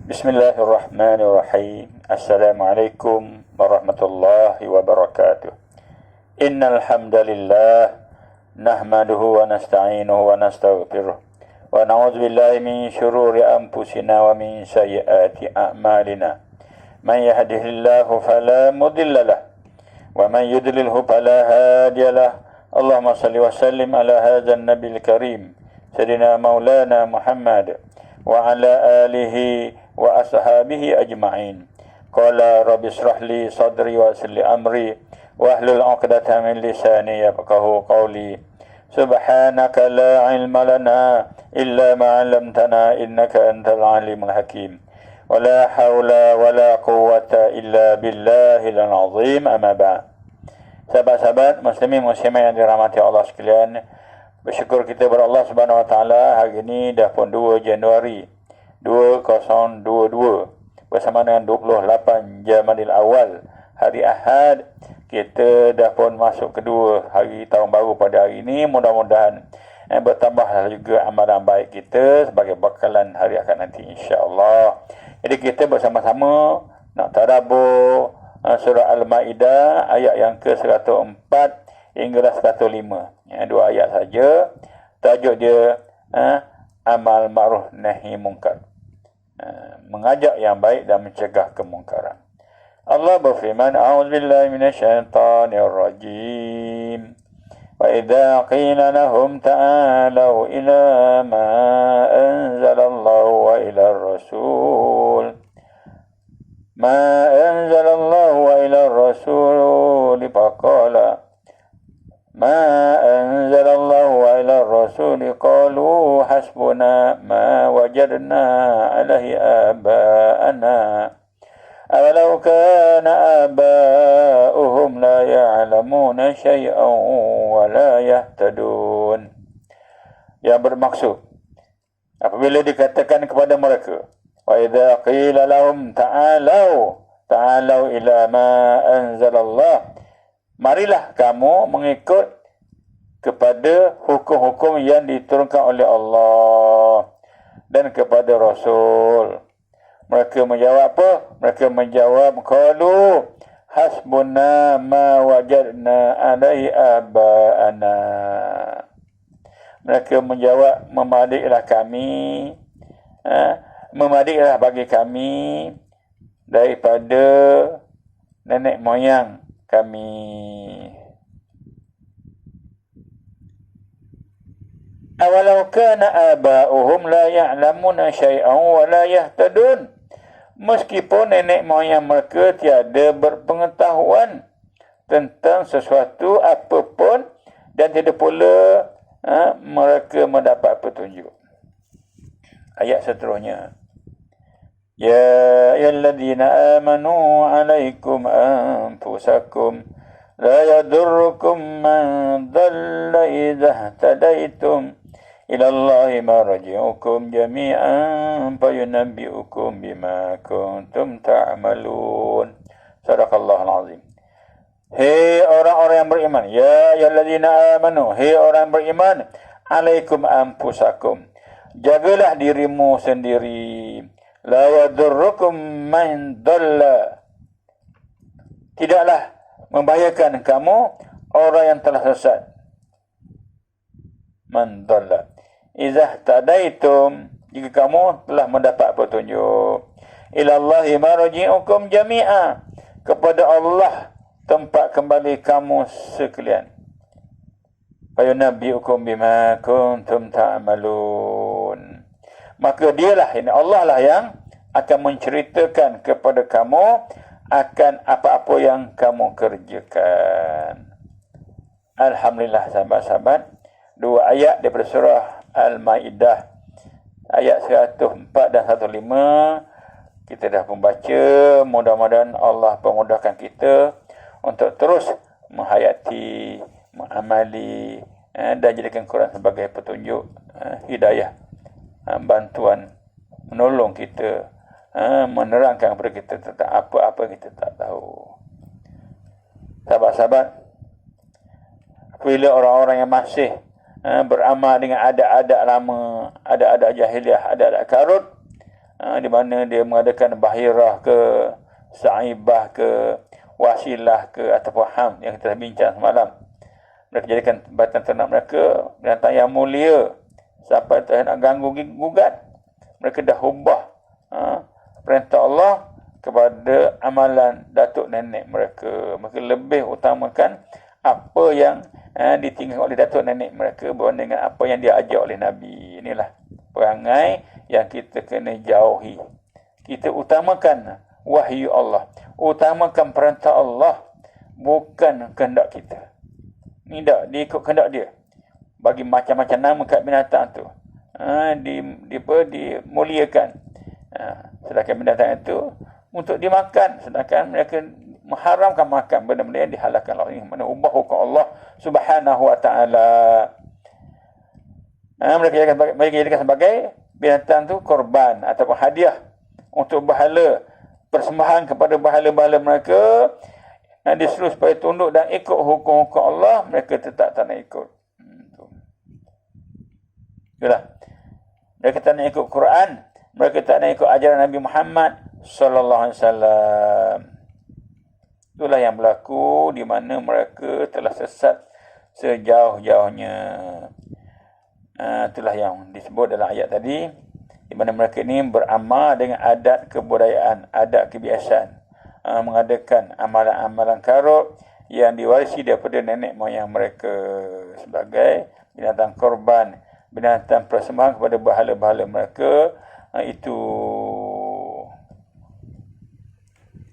Bismillahirrahmanirrahim. Assalamualaikum warahmatullahi wabarakatuh. Innal hamdalillah nahmaduhu wa nasta'inuhu wa nastaghfiruh wa na'udzu billahi min shururi anfusina wa min sayyiati a'malina. Man yahdihillahu fala mudilla lahu wa man yudlilhu fala hadiya lahu. Allahumma salli wa sallim ala hadzal nabiyil karim sayyidina maulana Muhammad wa ala alihi wa ashabihi ajma'in. Qala rabbi shrah li sadri wa yassir li amri wa hlul 'uqdatam min lisani yafqahu qawli. Subhanaka la ilma lana illa ma 'allamtana innaka antal alimul hakim. Wa la haula wa la quwwata illa billahil azim. Amma ba'd. Sahabat-sahabat muslimin muslimat yang dirahmati Allah sekalian, bersyukur kita kepada Allah Subhanahu wa taala, hari ini dah pun 2 Januari 2022 bersama dengan 28 Jamadil Awal, hari Ahad. Kita dah pun masuk kedua hari tahun baru pada hari ini. Mudah-mudahan bertambah juga amalan baik kita sebagai bekalan hari akan nanti, insya-Allah. Jadi kita bersama-sama nak tadabbur surah Al-Maidah ayat yang ke-104 hingga 105. Dua ayat saja. Tajuk dia amal ma'ruf nahi munkar. Mengajak yang baik dan mencegah kemungkaran. Allah berfirman, a'udzubillahi minasyaitonir rajim. Wa idza qila lahum ta'alu ila ma anzalallahu wa ila ar-rasul ma anzalallahu wa ila ar-rasul faqala ma anzalallahu wa ila ar-rasul qalu hasbuna ma wajadna alaihi aba'ana awalau kana aba'uhum la ya'lamuna syai'an wa la yahtadun. Yang bermaksud, apabila dikatakan kepada mereka, wa idza qila lahum ta'alu ila ma anzalallah, marilah kamu mengikut kepada hukum-hukum yang diturunkan oleh Allah dan kepada Rasul. Mereka menjawab apa? Mereka menjawab, qalu hasbuna ma wajadna alaihi aba'ana. Mereka menjawab, memadiklah kami, memadiklah bagi kami daripada nenek moyang kami. Awalau kana aba'uhum la ya'lamuna syai'an wa la yahtadun. Meskipun nenek moyang mereka tiada berpengetahuan tentang sesuatu apapun dan tidak pula mereka mendapat petunjuk. Ayat seterusnya. Ya ayyuhalladzina amanu 'alaikum anfusakum la yadurrukum man dhalla idza ihtadaitum ila Allahi marji'ukum jami'an fayunabbi'ukum bima kuntum ta'malun. Sadaqallahul azim. Hei orang-orang yang beriman, ya ayyuhalladzina amanu, hei orang yang beriman, 'alaikum anfusakum, jagalah dirimu sendiri. La yadurrukum man dhalla, tidaklah membahayakan kamu orang yang telah sesat. Man dhalla idza tadaitum, jika kamu telah mendapat petunjuk. Ilallahi marji'ukum jami'a, kepada Allah tempat kembali kamu sekalian. Fayunabbi'ukum bima kuntum ta'malun, maka dialah, ini Allah lah yang akan menceritakan kepada kamu akan apa-apa yang kamu kerjakan. Alhamdulillah sahabat-sahabat, 2 ayat daripada surah Al-Maidah ayat 104 dan 105 kita dah membaca. Mudah-mudahan Allah pemudahkan kita untuk terus menghayati, mengamali dan jadikan Quran sebagai petunjuk, hidayah, bantuan, menolong kita, menerangkan kepada kita tentang apa-apa yang kita tak tahu. Sahabat-sahabat, apabila orang-orang yang masih beramal dengan adat-adat lama, adat-adat jahiliah, adat-adat karut, di mana dia mengadakan bahirah ke, sa'ibah ke, wasilah ke, ataupun ham yang kita bincang semalam. Mereka jadikan batang ternak mereka binatang yang mulia. Sampai tak nak ganggu gugat, mereka dah ubah perintah Allah kepada amalan datuk nenek mereka. Mereka lebih utamakan apa yang ditinggalkan oleh datuk nenek mereka berbanding dengan apa yang diajar oleh Nabi. Inilah perangai yang kita kena jauhi. Kita utamakan wahyu Allah, utamakan perintah Allah, bukan kehendak kita. Ni tak, dia ikut kehendak dia. Bagi macam-macam nama kat binatang tu. Dimuliakan. Sedangkan binatang itu untuk dimakan. Sedangkan mereka mengharamkan makan benda-benda yang dihalalkan Allah. Ini mana ubah hukum Allah Subhanahu wa ta'ala. Mereka jadikan sebagai binatang tu korban ataupun hadiah untuk bahala, persembahan kepada bahala-bahala mereka. Disuruh supaya tunduk dan ikut hukum-hukum Allah, mereka tetap tak nak ikut. Itulah. Mereka tak nak ikut Quran, mereka tak nak ikut ajaran Nabi Muhammad sallallahu alaihi wasallam. Itulah yang berlaku di mana mereka telah sesat sejauh-jauhnya. Itulah yang disebut dalam ayat tadi, di mana mereka ini beramal dengan adat kebudayaan, adat kebiasaan, mengadakan amalan-amalan karut yang diwarisi daripada nenek moyang mereka sebagai binatang korban, binatang persembahan kepada bahala-bahala mereka. Itu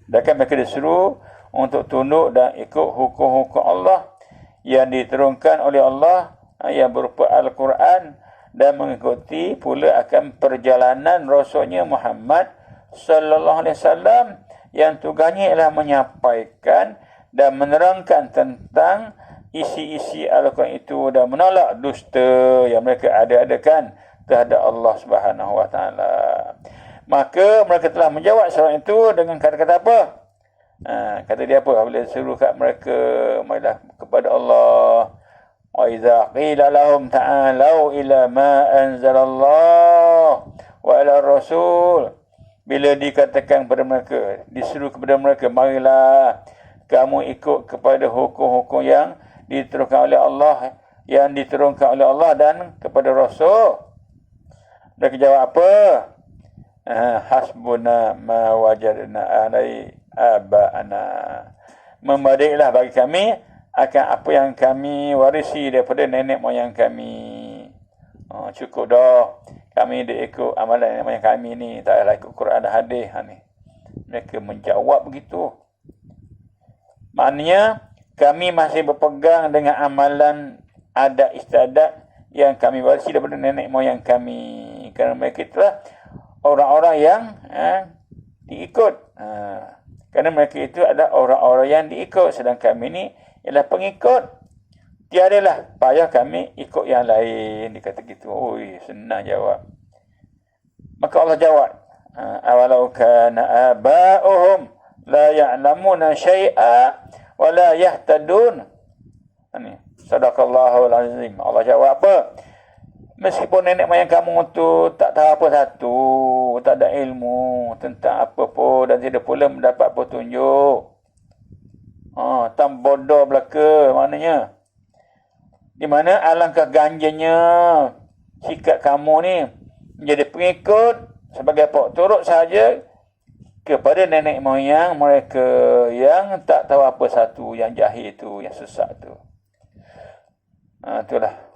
dan mereka disuruh untuk tunduk dan ikut hukum-hukum Allah yang diturunkan oleh Allah, yang berupa Al-Quran, dan mengikuti pula akan perjalanan Rasulnya Muhammad sallallahu alaihi wasallam yang tugasnya ialah menyampaikan dan menerangkan tentang isi-isi Al-Quran itu dan menolak dusta yang mereka ada-adakan terhadap Allah Subhanahu wa ta'ala. Maka mereka telah menjawab soalan itu dengan kata-kata apa? Kata dia apa? Bila suruh kat mereka, marilah kepada Allah. Wa idza qila lahum ta'alu ila ma anzalallah wa ila rasul. Bila dikatakan kepada mereka, disuruh kepada mereka, marilah kamu ikut kepada hukum-hukum yang diturunkan oleh Allah, yang diturunkan oleh Allah dan kepada Rasul. Mereka jawab apa? Hasbuna ma wajadna alai aba'ana. Membadiklah bagi kami akan apa yang kami warisi daripada nenek moyang kami. Cukup dah. Kami dia ikut amalan nenek moyang kami ni. Tak payahlah ikut Quran dan hadis. Ni. Mereka menjawab begitu. Maknanya, kami masih berpegang dengan amalan adat istiadat yang kami warisi daripada nenek moyang kami. Kerana mereka itulah orang-orang yang diikut. Kerana mereka itu adalah orang-orang yang diikut. Sedangkan kami ni ialah pengikut. Tiadalah payah kami ikut yang lain. Dia kata gitu. Oi, senang jawab. Maka Allah jawab. Awalau kana aba'uhum la ya'lamuna syai'a wa la yahtadun. Ini. Sadaqallahul azim. Allah jawab apa? Meskipun nenek moyang kamu tu tak tahu apa satu, tak ada ilmu tentang apa pun dan tidak pula mendapat petunjuk. Tam bodoh belaka maknanya. Di mana alangkah ganjanya sikap kamu ni menjadi pengikut sebagai pok turut saja kepada nenek moyang mereka yang tak tahu apa satu, yang jahil tu, yang sesat tu. Itulah.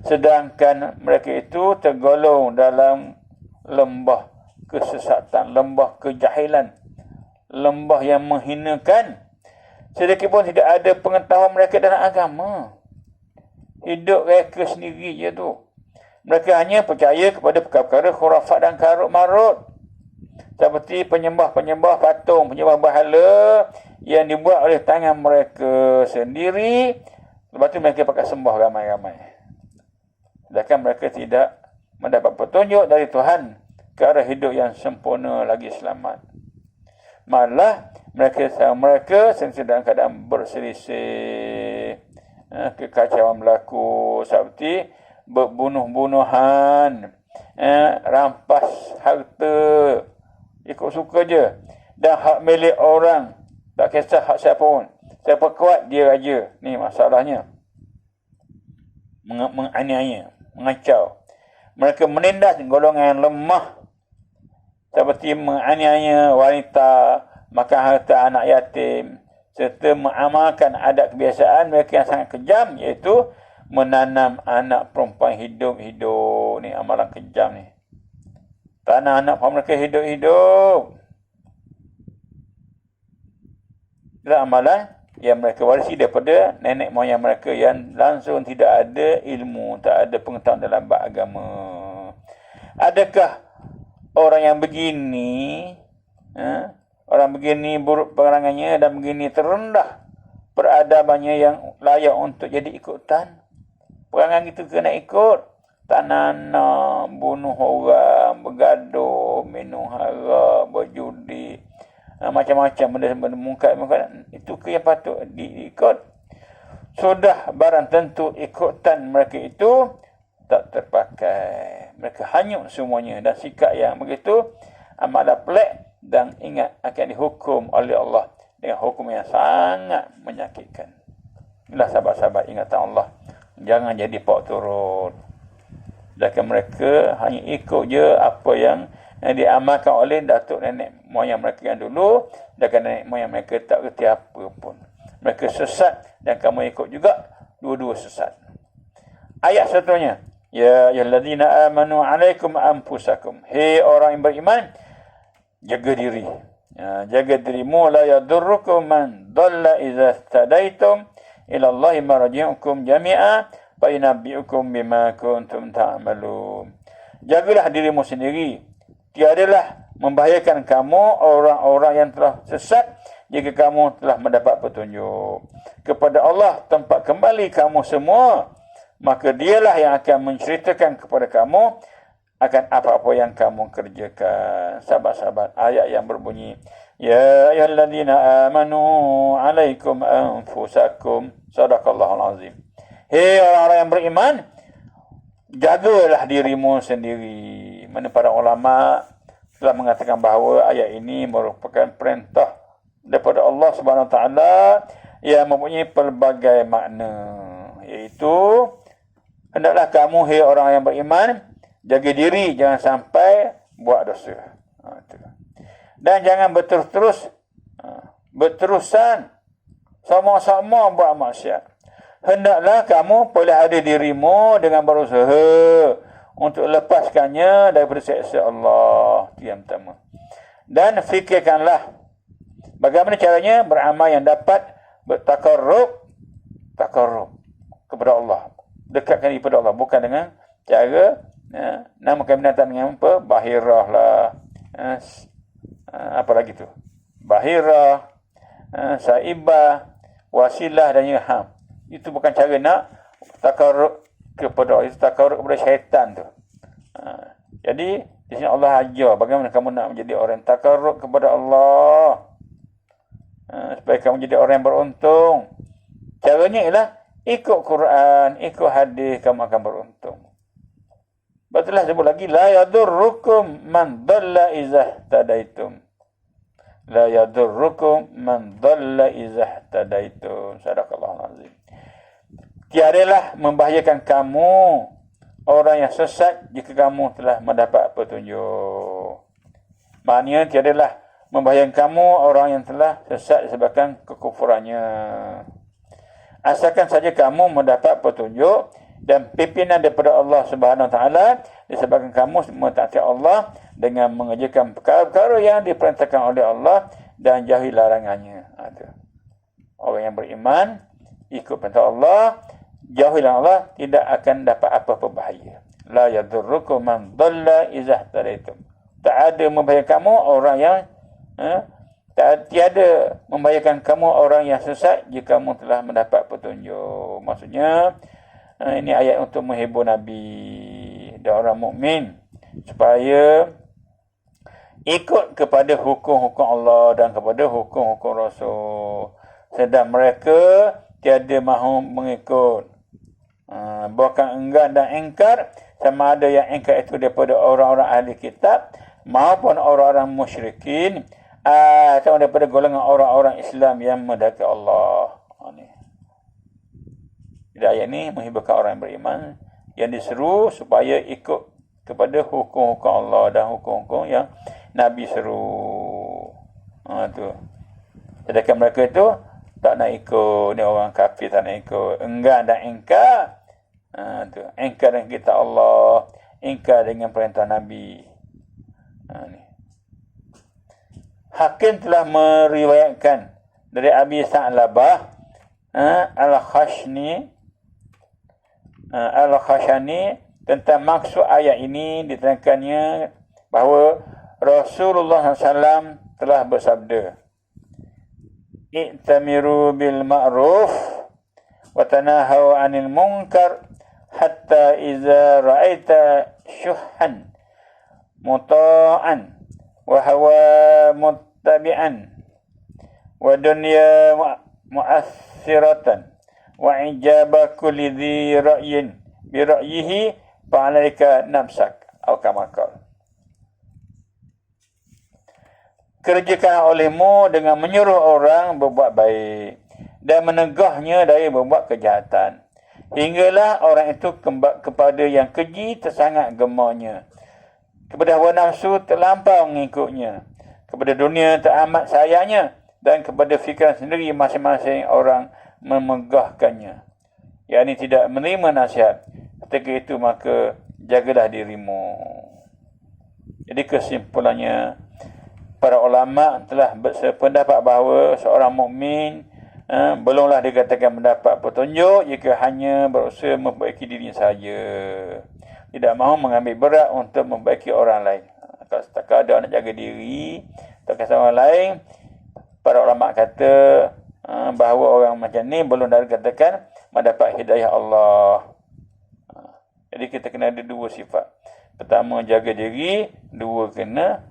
Sedangkan mereka itu tergolong dalam lembah kesesatan, lembah kejahilan, lembah yang menghinakan. Sedikit pun tidak ada pengetahuan mereka dalam agama. Hidup mereka sendiri je tu. Mereka hanya percaya kepada perkara-perkara khurafat dan karut-marut. Seperti penyembah-penyembah patung, penyembah bahala yang dibuat oleh tangan mereka sendiri. Lepas tu mereka pakai sembah ramai-ramai. Sedangkan mereka tidak mendapat petunjuk dari Tuhan ke arah hidup yang sempurna lagi selamat. Malah mereka sedang dalam keadaan berselisih. Kekacauan berlaku seperti berbunuh-bunuhan. rampas harta ikut suka je, dan hak milik orang, tak kisah hak siapa pun. Siapa kuat dia raja. Ni masalahnya. Menganiaya, mengacau. Mereka menindas golongan lemah seperti menganiaya wanita, makan harta anak yatim, serta mengamalkan adat kebiasaan mereka yang sangat kejam, iaitu menanam anak perempuan hidup-hidup. Ni amalan kejam ni. Tanah anak perempuan mereka hidup-hidup. Itulah amalan yang mereka warisi daripada nenek moyang mereka yang langsung tidak ada ilmu, tak ada pengetahuan dalam bab agama. Adakah orang yang begini, orang begini buruk perangannya dan begini terendah peradabannya yang layak untuk jadi ikutan? Perangan itu kena ikut. Tak nanam, bunuh orang, bergaduh, minum haram, berjudi, macam-macam benda mungkar. Itu ke yang patut diikut. Sudah barang tentu ikutan mereka itu tak terpakai. Mereka hanyut semuanya, dan sikap yang begitu amatlah pelik, dan ingat akan dihukum oleh Allah dengan hukum yang sangat menyakitkan. Inilah sahabat-sahabat ingatan Allah. Jangan jadi pak turun. Sedangkan mereka hanya ikut je apa yang diamalkan oleh datuk nenek moyang mereka yang dulu. Sedangkan nenek moyang mereka tak kerti apa pun. Mereka sesat dan kamu ikut juga, dua-dua sesat. Ayat seterusnya. Ya ayyuhallazina amanu alaikum anfusakum. Hei orang yang beriman, jaga diri. Jaga dirimu. La yadurrukum man dhalla idza tadaitum ila Allahi marji'ukum jami'a fa yunabbi'ukum bima kuntum ta'malun. Jagalah dirimu sendiri. Tiadalah membahayakan kamu orang-orang yang telah sesat jika kamu telah mendapat petunjuk. Kepada Allah tempat kembali kamu semua, maka dialah yang akan menceritakan kepada kamu akan apa-apa yang kamu kerjakan. Sahabat-sahabat, ayat yang berbunyi, Ya ayyuhalladzina amanu alaikum anfusakum. Sadaqallahul azim. Hei orang-orang yang beriman, jagalah dirimu sendiri. Mana para ulama telah mengatakan bahawa ayat ini merupakan perintah daripada Allah Subhanahu Wa Taala yang mempunyai pelbagai makna, iaitu hendaklah kamu, hei orang yang beriman, jaga diri, jangan sampai buat dosa. Dan jangan berterusan sama-sama buat maksiat. Hendaklah kamu pelihara dirimu dengan berusaha untuk lepaskannya daripada seksa Allah. Itu yang pertama. Dan fikirkanlah bagaimana caranya beramal yang dapat bertakarrub kepada Allah. Dekatkan diri kepada Allah. Bukan dengan cara namakan binatang dengan apa? Bahirah lah. Apa lagi tu? Bahirah, saibah, wasilah dan ilham. Itu bukan cara nak takarrub kepada Allah. Itu takarrub kepada syaitan tu. Jadi di sini Allah ajar bagaimana kamu nak menjadi orang yang takarrub kepada Allah. Supaya kamu jadi orang yang beruntung. Caranya ialah ikut Quran, ikut hadis, kamu akan beruntung. Betullah sebut lagi, la yadurrukum man dhalla idza tadaitum. La yadurrukum man dhalla idza tadaitum. Sadaqallahul azim. Tiadalah membahayakan kamu orang yang sesat jika kamu telah mendapat petunjuk. Maknanya tiadalah membahayakan kamu orang yang telah sesat disebabkan kekufurannya. Asalkan saja kamu mendapat petunjuk dan pimpinan daripada Allah Subhanahu Wa Taala, disebabkan kamu mentaati Allah dengan mengerjakan perkara-perkara yang diperintahkan oleh Allah dan jauhi larangannya. Orang yang beriman ikut perintah Allah, jauhi larangan Allah, tidak akan dapat apa-apa bahaya. La yadurrukum man dhalla idza tadaitum. Tak ada membahayakan kamu orang yang tiada membahayakan kamu orang yang sesat jika kamu telah mendapat petunjuk. Maksudnya ini ayat untuk menghibur Nabi dan orang mukmin supaya ikut kepada hukum-hukum Allah dan kepada hukum-hukum Rasul. Sedang mereka tiada mahu mengikut. Bahkan enggan dan engkar sama ada yang engkar itu daripada orang-orang ahli kitab maupun orang-orang musyrikin atau daripada golongan orang-orang Islam yang mendekati Allah. Ini. Jadi ayat ini menghiburkan orang yang beriman yang diseru supaya ikut kepada hukum-hukum Allah dan hukum-hukum yang Nabi seru. Tu. Sedangkan mereka itu tak nak ikut, ni orang kafir tak nak ikut. Enggan dan engkar. Tu. Engkar dengan kitab Allah, engkar dengan perintah Nabi. Ni. Hakim telah meriwayatkan dari Abi Sa'labah Al-Khashani tentang maksud ayat ini, diterangkannya bahawa Rasulullah SAW telah bersabda, "I'tamiru bil ma'ruf wa tanahaw 'anil munkar hatta iza ra'aita syuhan muta'an wa hawa muttabi'an wa dunya mu'assiratan wa ijaba kulli dhi ra'yin bi ra'yihi fa'alaika nafsak." Atau kama qala, kerjakan olehmu dengan menyuruh orang berbuat baik dan menegahnya dari berbuat kejahatan, hinggalah orang itu kepada yang keji tersangat gemanya, kepada hawa nafsu terlampau mengikutnya, kepada dunia teramat sayangnya, dan kepada fikiran sendiri masing-masing orang memegahkannya. Yang ini tidak menerima nasihat. Ketika itu maka jagalah dirimu. Jadi kesimpulannya, para ulama telah bersependapat bahawa seorang mukmin belumlah dikatakan mendapat petunjuk jika hanya berusaha memperbaiki dirinya saja, tidak mahu mengambil berat untuk memperbaiki orang lain. Kalau setakat ada nak jaga diri, tak kisah orang lain, para ulama kata bahawa orang macam ni belum dikatakan mendapat hidayah Allah. Jadi kita kena ada dua sifat. Pertama, jaga diri. Dua, kena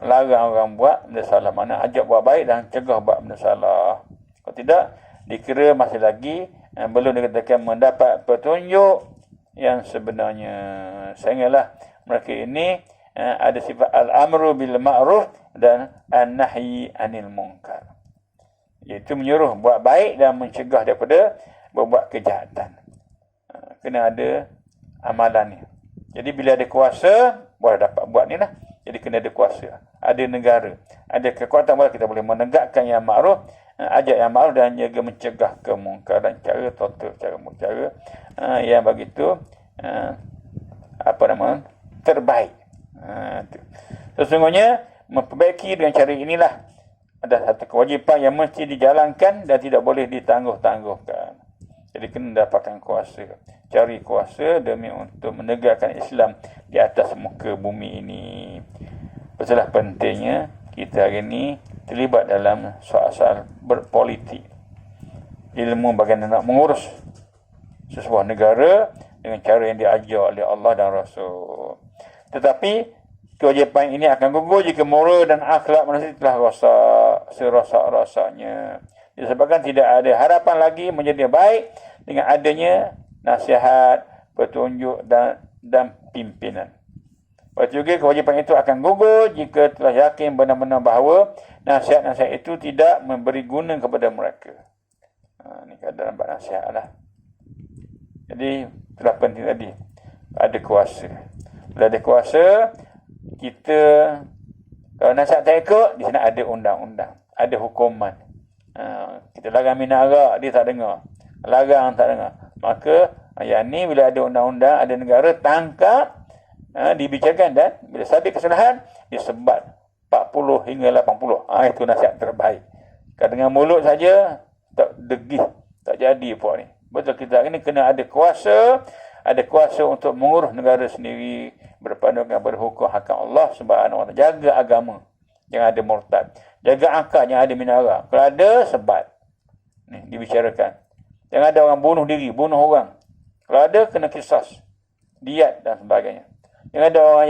larang orang buat benda salah. Mana ajak buat baik dan cegah buat benda salah. Kalau tidak, dikira masih lagi belum dikatakan mendapat petunjuk yang sebenarnya. Sehinggalah mereka ini ada sifat al-amru bil ma'ruf dan an-nahyi anil munkar, iaitu menyuruh buat baik dan mencegah daripada berbuat kejahatan. Kena ada amalan ni. Jadi bila ada kuasa, boleh dapat buat ni lah. Jadi kena ada kuasa, ada negara, ada kekuatan, boleh kita boleh menegakkan yang ma'ruf, ajak yang ma'ruf dan juga mencegah kemungkaran cara total, cara yang begitu terbaik. Sesungguhnya memperbaiki dengan cara inilah ada satu kewajipan yang mesti dijalankan dan tidak boleh ditangguh-tangguhkan. Jadi kena dapatkan kuasa, cari kuasa demi untuk menegakkan Islam di atas muka bumi ini. Itulah pentingnya kita hari ini terlibat dalam soal-soal berpolitik. Ilmu bagaimana nak mengurus sebuah negara dengan cara yang diajar oleh Allah dan Rasul. Tetapi kewajipan ini akan gugur jika moral dan akhlak manusia telah rosak serosak-rosaknya. Disebabkan tidak ada harapan lagi menjadi baik dengan adanya nasihat, petunjuk dan pimpinan. Lepas juga kewajipan itu akan gugur jika telah yakin benar-benar bahawa nasihat-nasihat itu tidak memberi guna kepada mereka. Ini keadaan dapat nasihat lah. Jadi telah penting tadi, ada kuasa. Bila ada kuasa, kita kalau nasihat tak ikut, di sana ada undang-undang, ada hukuman. Kita larang minum arak, dia tak dengar. Larang tak dengar. Maka yang ni bila ada undang-undang, ada negara, tangkap, dibicarakan dan bila sabit kesalahan, disebat 40 hingga 80. Itu nasihat terbaik. Kalau dengan mulut saja, tak degih, tak jadi puak ni. Betul, kita ini kena ada kuasa untuk mengurus negara sendiri, berpandangan pada hukum hakam Allah Subhanahu wa taala, jaga agama, jangan ada murtad, jaga akal, jangan ada minara. Kalau ada, sebat. Ni dibicarakan. Jangan ada orang bunuh diri, bunuh orang. Kalau ada, kena kisas, diat dan sebagainya. Jangan ada orang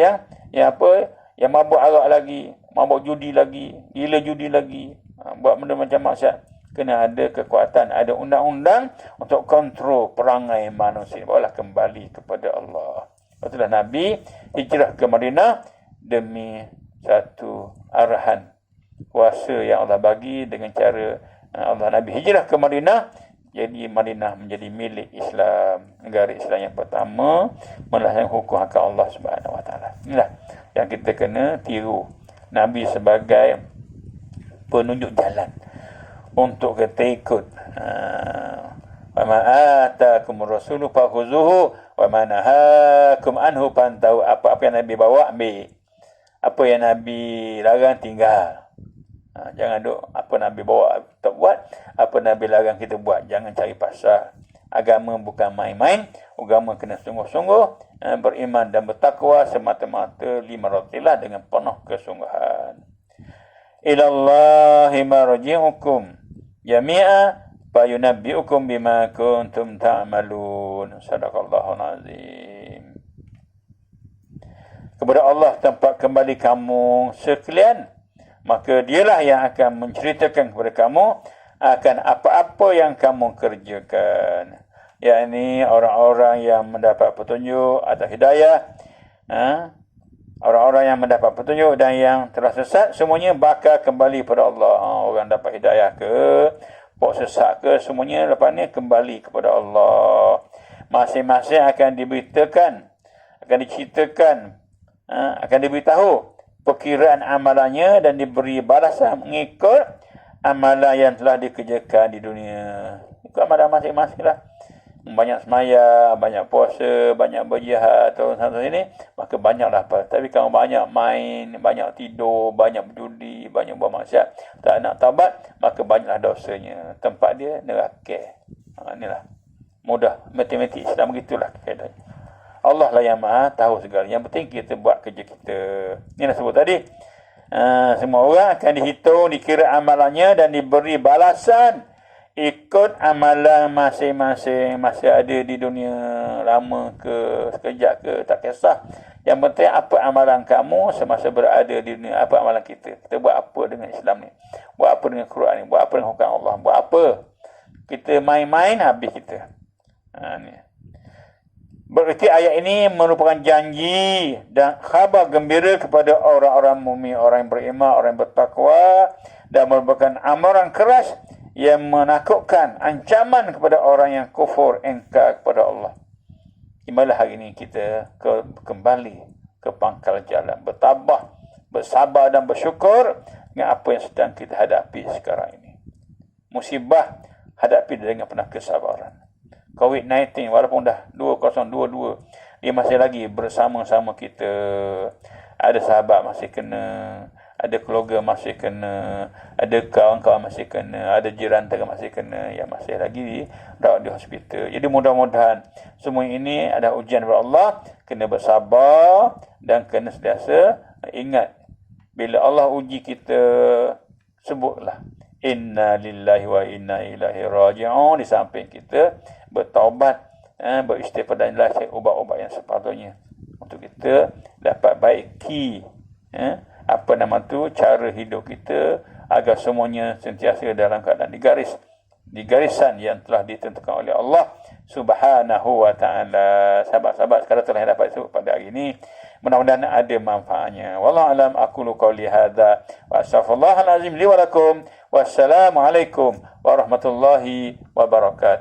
yang mabuk arak lagi, mabuk judi lagi, gila judi lagi, buat benda macam maksiat. Kena ada kekuatan, ada undang-undang untuk kontrol perangai manusia. Barulah kembali kepada Allah. Itulah Nabi hijrah ke Madinah demi satu arahan kuasa yang Allah bagi dengan cara Allah. Nabi hijrah ke Madinah, jadi Madinah menjadi milik Islam, negara Islam yang pertama melaksanakan hukum hak Allah Subhanahu Wa Taala. Inilah yang kita kena tiru Nabi sebagai penunjuk jalan untuk kita ikut. Wa ma atakumur rasulu fakhuzuhu wa ma nahakum anhu fantahu. Apa-apa yang Nabi bawa ambil, apa yang Nabi larang tinggal. Jangan duk apa Nabi bawa kita buat, apa Nabi larang kita buat. Jangan cari pasal. Agama bukan main-main. Agama kena sungguh-sungguh, beriman dan bertakwa semata-mata limaratillah dengan penuh kesungguhan. Ilallahi marji'ukum jami'a fayunabbi'ukum bima kuntum ta'malun. Sadaqallahul azim. Kepada Allah tempat kembali kamu sekalian, maka dialah yang akan menceritakan kepada kamu akan apa-apa yang kamu kerjakan. Yakni orang-orang yang mendapat petunjuk atau hidayah, orang-orang yang mendapat petunjuk dan yang telah sesat, semuanya bakal kembali kepada Allah. Orang dapat hidayah ke, pok sesat ke, semuanya lepas ni kembali kepada Allah. Masing-masing akan diberitakan, akan diceritakan, akan diberitahu perkiraan amalannya dan diberi balasan mengikut amalan yang telah dikerjakan di dunia. Ikut amalan masing-masing lah. Banyak semaya, banyak puasa, banyak berjihad atau satu ini, maka banyaklah apa. Tapi kalau banyak main, banyak tidur, banyak berjudi, banyak buat maksiat, tak nak taubat, maka banyaklah dosanya. Tempat dia neraka. Inilah mudah matematik Islam, begitulah kaedahnya. Allah lah yang maha tahu segala. Yang penting kita buat kerja kita. Inilah sebut tadi. Semua orang akan dihitung, dikira amalannya dan diberi balasan ikut amalan masing-masing. Masih ada di dunia lama ke, sekejap ke, tak kisah. Yang penting apa amalan kamu semasa berada di dunia, apa amalan kita. Kita buat apa dengan Islam ni? Buat apa dengan Quran ni? Buat apa dengan hukum Allah? Buat apa? Kita main-main, habis kita. Ni. Berarti ayat ini merupakan janji dan khabar gembira kepada orang-orang mukmin, orang yang beriman, orang yang bertakwa, dan merupakan amaran keras yang menakutkan, ancaman kepada orang yang kufur, engkar kepada Allah. Imalah hari ini kita kembali ke pangkal jalan, bertabah, bersabar dan bersyukur dengan apa yang sedang kita hadapi sekarang ini. Musibah hadapi dengan penuh kesabaran. COVID-19 walaupun dah 2022, dia masih lagi bersama-sama kita. Ada sahabat masih kena, ada keluarga masih kena, ada kawan-kawan masih kena, ada jiran terang masih kena, yang masih lagi rawat di hospital. Jadi mudah-mudahan semua ini adalah ujian daripada Allah. Kena bersabar dan kena sentiasa ingat bila Allah uji kita, sebutlah inna lillahi wa inna ilaihi raji'un di samping kita bertaubat, beristighfar dan cari ubat-ubat yang sepatutnya untuk kita dapat baiki apa nama tu, cara hidup kita agar semuanya sentiasa dalam keadaan di garisan yang telah ditentukan oleh Allah Subhanahu wa taala. Sahabat-sahabat sekarang telah dapat sebut pada hari ini, mudah-mudahan ada manfaatnya. Wallahu alam, aqulu qouli hadza wa astaghfirullahal azim li wa lakum. Wassalamualaikum warahmatullahi wabarakatuh.